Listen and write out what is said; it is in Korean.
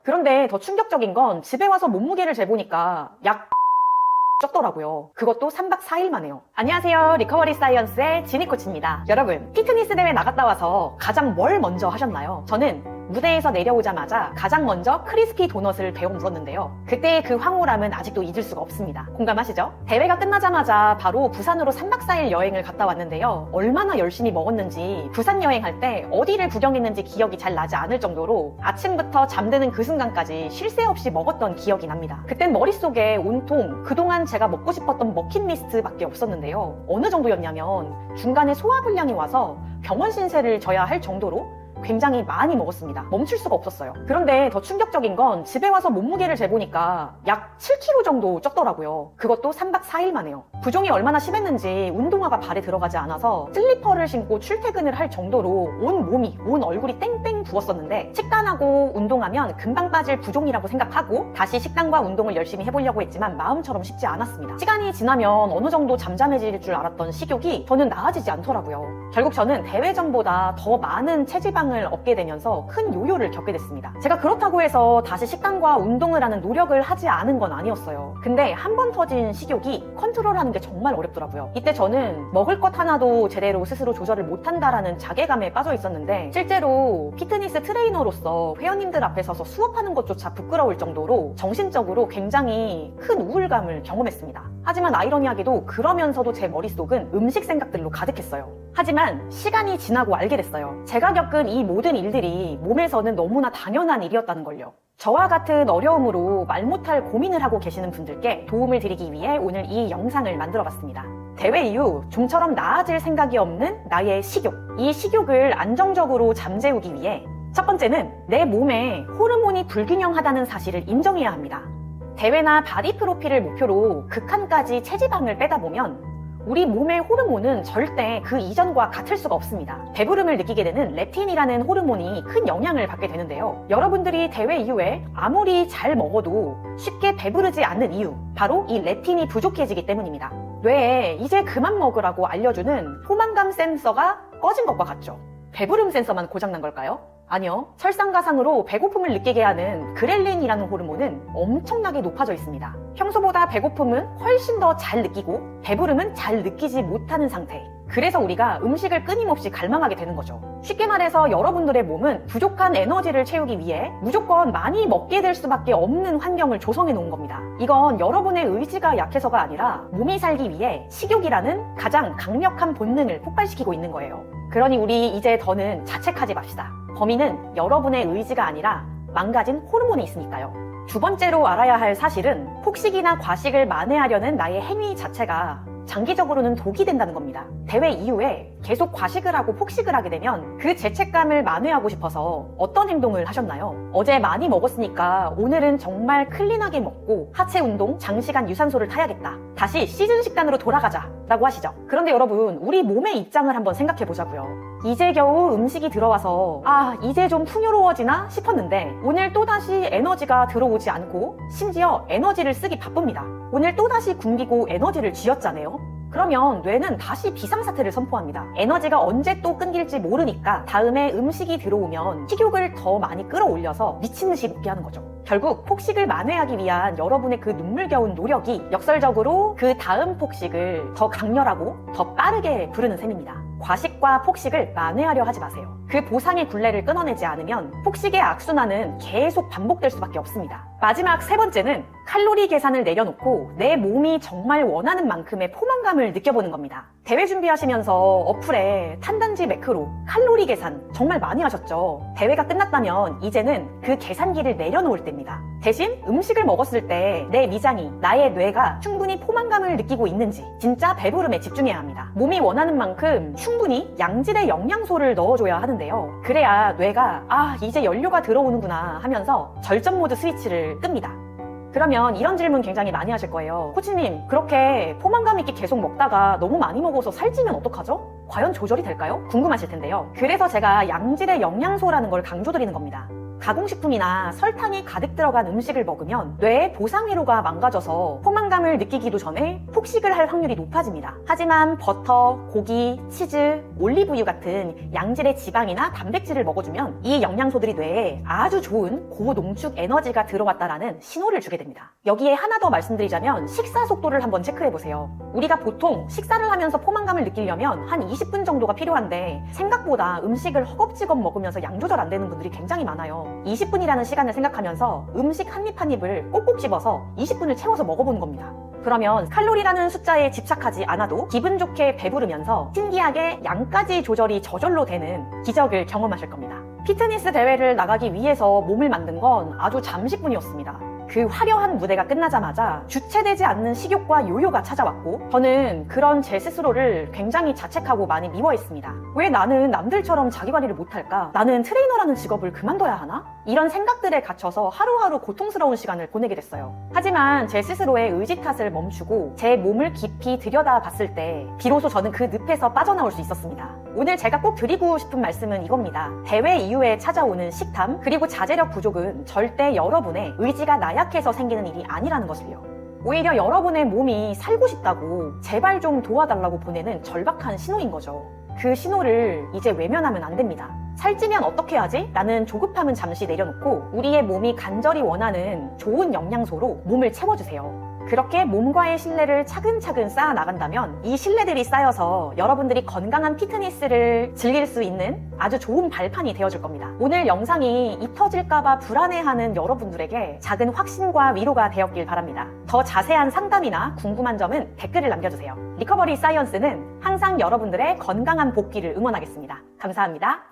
그런데 더 충격적인 건 집에 와서 몸무게를 재보니까 약 쪘더라고요. 그것도 3박 4일 만에요. 안녕하세요. 리커버리 사이언스의 지니 코치입니다. 여러분, 피트니스 대회 나갔다 와서 가장 뭘 먼저 하셨나요? 저는 무대에서 내려오자마자 가장 먼저 크리스피 도넛을 배워 물었는데요. 그때의 그 황홀함은 아직도 잊을 수가 없습니다. 공감하시죠? 대회가 끝나자마자 바로 부산으로 3박 4일 여행을 갔다 왔는데요. 얼마나 열심히 먹었는지 부산 여행할 때 어디를 구경했는지 기억이 잘 나지 않을 정도로 아침부터 잠드는 그 순간까지 쉴 새 없이 먹었던 기억이 납니다. 그땐 머릿속에 온통 그동안 제가 먹고 싶었던 버킷리스트밖에 없었는데요. 어느 정도였냐면 중간에 소화불량이 와서 병원 신세를 져야 할 정도로 굉장히 많이 먹었습니다. 멈출 수가 없었어요. 그런데 더 충격적인 건 집에 와서 몸무게를 재보니까 약 7kg 정도 쪘더라고요. 그것도 3박 4일 만에요. 부종이 얼마나 심했는지 운동화가 발에 들어가지 않아서 슬리퍼를 신고 출퇴근을 할 정도로 온 얼굴이 땡땡 부었었는데 식단하고 운동하면 금방 빠질 부종이라고 생각하고 다시 식단과 운동을 열심히 해보려고 했지만 마음처럼 쉽지 않았습니다. 시간이 지나면 어느 정도 잠잠해질 줄 알았던 식욕이 저는 나아지지 않더라고요. 결국 저는 대회 전보다 더 많은 체지방을 얻게 되면서 큰 요요를 겪게 됐습니다. 제가 그렇다고 해서 다시 식단과 운동을 하는 노력을 하지 않은 건 아니었어요. 근데 한 번 터진 식욕이 컨트롤하는 게 정말 어렵더라고요. 이때 저는 먹을 것 하나도 제대로 스스로 조절을 못한다라는 자괴감에 빠져 있었는데 실제로 피트니스 트레이너로서 회원님들 앞에 서서 수업하는 것조차 부끄러울 정도로 정신적으로 굉장히 큰 우울감을 경험했습니다. 하지만 아이러니하게도 그러면서도 제 머릿속은 음식 생각들로 가득했어요. 하지만 시간이 지나고 알게 됐어요. 제가 겪은 이 모든 일들이 몸에서는 너무나 당연한 일이었다는 걸요. 저와 같은 어려움으로 말 못할 고민을 하고 계시는 분들께 도움을 드리기 위해 오늘 이 영상을 만들어봤습니다. 대회 이후 좀처럼 나아질 생각이 없는 나의 식욕. 이 식욕을 안정적으로 잠재우기 위해 첫 번째는 내 몸에 호르몬이 불균형하다는 사실을 인정해야 합니다. 대회나 바디 프로필을 목표로 극한까지 체지방을 빼다 보면 우리 몸의 호르몬은 절대 그 이전과 같을 수가 없습니다. 배부름을 느끼게 되는 렙틴이라는 호르몬이 큰 영향을 받게 되는데요. 여러분들이 대회 이후에 아무리 잘 먹어도 쉽게 배부르지 않는 이유, 바로 이 렙틴이 부족해지기 때문입니다. 뇌에 이제 그만 먹으라고 알려주는 포만감 센서가 꺼진 것과 같죠. 배부름 센서만 고장난 걸까요? 아니요. 설상가상으로 배고픔을 느끼게 하는 그렐린이라는 호르몬은 엄청나게 높아져 있습니다. 평소보다 배고픔은 훨씬 더 잘 느끼고 배부름은 잘 느끼지 못하는 상태. 그래서 우리가 음식을 끊임없이 갈망하게 되는 거죠. 쉽게 말해서 여러분들의 몸은 부족한 에너지를 채우기 위해 무조건 많이 먹게 될 수밖에 없는 환경을 조성해 놓은 겁니다. 이건 여러분의 의지가 약해서가 아니라 몸이 살기 위해 식욕이라는 가장 강력한 본능을 폭발시키고 있는 거예요. 그러니 우리 이제 더는 자책하지 맙시다. 범인은 여러분의 의지가 아니라 망가진 호르몬이 있으니까요. 두 번째로 알아야 할 사실은 폭식이나 과식을 만회하려는 나의 행위 자체가 장기적으로는 독이 된다는 겁니다. 대회 이후에 계속 과식을 하고 폭식을 하게 되면 그 죄책감을 만회하고 싶어서 어떤 행동을 하셨나요? 어제 많이 먹었으니까 오늘은 정말 클린하게 먹고 하체 운동, 장시간 유산소를 타야겠다. 다시 시즌 식단으로 돌아가자 라고 하시죠. 그런데 여러분, 우리 몸의 입장을 한번 생각해 보자고요. 이제 겨우 음식이 들어와서 이제 좀 풍요로워지나 싶었는데 오늘 또다시 에너지가 들어오지 않고 심지어 에너지를 쓰기 바쁩니다. 오늘 또다시 굶기고 에너지를 쥐었잖아요. 그러면 뇌는 다시 비상사태를 선포합니다. 에너지가 언제 또 끊길지 모르니까 다음에 음식이 들어오면 식욕을 더 많이 끌어올려서 미친듯이 먹게 하는 거죠. 결국 폭식을 만회하기 위한 여러분의 그 눈물겨운 노력이 역설적으로 그 다음 폭식을 더 강렬하고 더 빠르게 부르는 셈입니다. 과식과 폭식을 만회하려 하지 마세요. 그 보상의 굴레를 끊어내지 않으면 폭식의 악순환은 계속 반복될 수밖에 없습니다. 마지막 세 번째는 칼로리 계산을 내려놓고 내 몸이 정말 원하는 만큼의 포만감을 느껴보는 겁니다. 대회 준비하시면서 어플에 탄단지 매크로, 칼로리 계산 정말 많이 하셨죠? 대회가 끝났다면 이제는 그 계산기를 내려놓을 때입니다. 대신 음식을 먹었을 때 내 위장이, 나의 뇌가 충분히 포만감을 느끼고 있는지 진짜 배부름에 집중해야 합니다. 몸이 원하는 만큼 충분히 양질의 영양소를 넣어줘야 하는데요. 그래야 뇌가 이제 연료가 들어오는구나 하면서 절전 모드 스위치를 끕니다. 그러면 이런 질문 굉장히 많이 하실 거예요. 코치님, 그렇게 포만감 있게 계속 먹다가 너무 많이 먹어서 살찌면 어떡하죠? 과연 조절이 될까요? 궁금하실 텐데요. 그래서 제가 양질의 영양소라는 걸 강조드리는 겁니다. 가공식품이나 설탕이 가득 들어간 음식을 먹으면 뇌의 보상회로가 망가져서 포만감을 느끼기도 전에 폭식을 할 확률이 높아집니다. 하지만 버터, 고기, 치즈, 올리브유 같은 양질의 지방이나 단백질을 먹어주면 이 영양소들이 뇌에 아주 좋은 고농축 에너지가 들어왔다라는 신호를 주게 됩니다. 여기에 하나 더 말씀드리자면 식사 속도를 한번 체크해보세요. 우리가 보통 식사를 하면서 포만감을 느끼려면 한 20분 정도가 필요한데 생각보다 음식을 허겁지겁 먹으면서 양 조절 안 되는 분들이 굉장히 많아요. 20분이라는 시간을 생각하면서 음식 한 입 한 입을 꼭꼭 집어서 20분을 채워서 먹어보는 겁니다. 그러면 칼로리라는 숫자에 집착하지 않아도 기분 좋게 배부르면서 신기하게 양까지 조절이 저절로 되는 기적을 경험하실 겁니다. 피트니스 대회를 나가기 위해서 몸을 만든 건 아주 잠시뿐이었습니다. 그 화려한 무대가 끝나자마자 주체되지 않는 식욕과 요요가 찾아왔고 저는 그런 제 스스로를 굉장히 자책하고 많이 미워했습니다. 왜 나는 남들처럼 자기관리를 못할까? 나는 트레이너라는 직업을 그만둬야 하나? 이런 생각들에 갇혀서 하루하루 고통스러운 시간을 보내게 됐어요. 하지만 제 스스로의 의지 탓을 멈추고 제 몸을 깊이 들여다봤을 때 비로소 저는 그 늪에서 빠져나올 수 있었습니다. 오늘 제가 꼭 드리고 싶은 말씀은 이겁니다. 대회 이후에 찾아오는 식탐 그리고 자제력 부족은 절대 여러분의 의지가 나약해서 생기는 일이 아니라는 것을요. 오히려 여러분의 몸이 살고 싶다고 제발 좀 도와달라고 보내는 절박한 신호인 거죠. 그 신호를 이제 외면하면 안 됩니다. 살찌면 어떻게 하지? 라는 조급함은 잠시 내려놓고 우리의 몸이 간절히 원하는 좋은 영양소로 몸을 채워주세요. 그렇게 몸과의 신뢰를 차근차근 쌓아 나간다면 이 신뢰들이 쌓여서 여러분들이 건강한 피트니스를 즐길 수 있는 아주 좋은 발판이 되어줄 겁니다. 오늘 영상이 입 터질까봐 불안해하는 여러분들에게 작은 확신과 위로가 되었길 바랍니다. 더 자세한 상담이나 궁금한 점은 댓글을 남겨주세요. 리커버리 사이언스는 항상 여러분들의 건강한 복귀를 응원하겠습니다. 감사합니다.